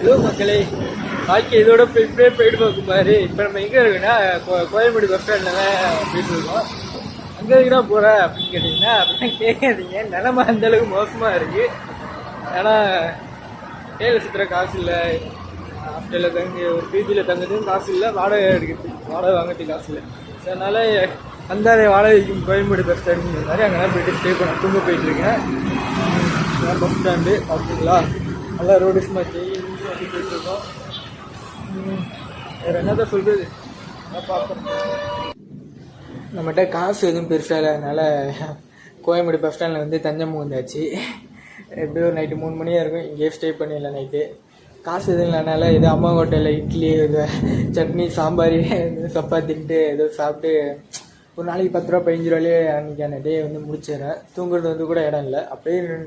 Hello மக்களே, வாழ்க்கை இதோட இப்படியே போயிட்டு பார்க்குமாரு. இப்போ நம்ம எங்கே இருக்குன்னா கோயம்பேடு பஸ் ஸ்டாண்டில் தான் போயிட்டு இருக்கோம். அங்கே இருக்குன்னா போகிற அப்படின்னு கேட்டிங்கன்னா அப்படின்னா கேட்காதீங்க. நிலமை அந்தளவுக்கு மோசமாக இருக்குது. ஏன்னா கையில் சுற்றுற காசு இல்லை, ஹாஸ்டலில் தங்கி ஒரு பிஜியில் தங்குறதுக்கும் காசு இல்லை, வாடகை எடுக்கிறதுக்கு வாடகை வாங்கிறதுக்கு காசு இல்லை. ஸோ அதனால் அந்த வாடகைக்கும் கோயம்பேடு பஸ் ஸ்டாண்டுங்கிற மாதிரி அங்கெல்லாம் போயிட்டு ஸ்டே பண்ண தூங்க போயிட்டுருக்கேன். பஸ் ஸ்டாண்டு பார்த்தீங்களா, நல்லா ரோடு ஸ்மாச்சு போயிட்டுருக்கோம். வேறு என்னதான் சொல்கிறது, பார்ப்போம். நம்மகிட்ட காசு எதுவும் பெருசாக இல்லை, அதனால் கோயம்பேடு பஸ் ஸ்டாண்டில் வந்து தஞ்சம் வந்தாச்சு. எப்படியும் ஒரு நைட்டு 3 மணியாக இருக்கும். இங்கேயே ஸ்டே பண்ணிடலாம் நைட்டு. காசு எதுவும் இல்லைனால ஏதோ அம்மா ஹோட்டலில் இட்லி, சட்னி, சாம்பார், சப்பாத்தின்ட்டு ஏதோ சாப்பிட்டு ஒரு நாளைக்கு 10 ரூபா 15 ரூபாயிலே அன்றைக்கான டே வந்து முடிச்சிடுறேன். தூங்குறது வந்து கூட இடம் இல்லை. அப்படியே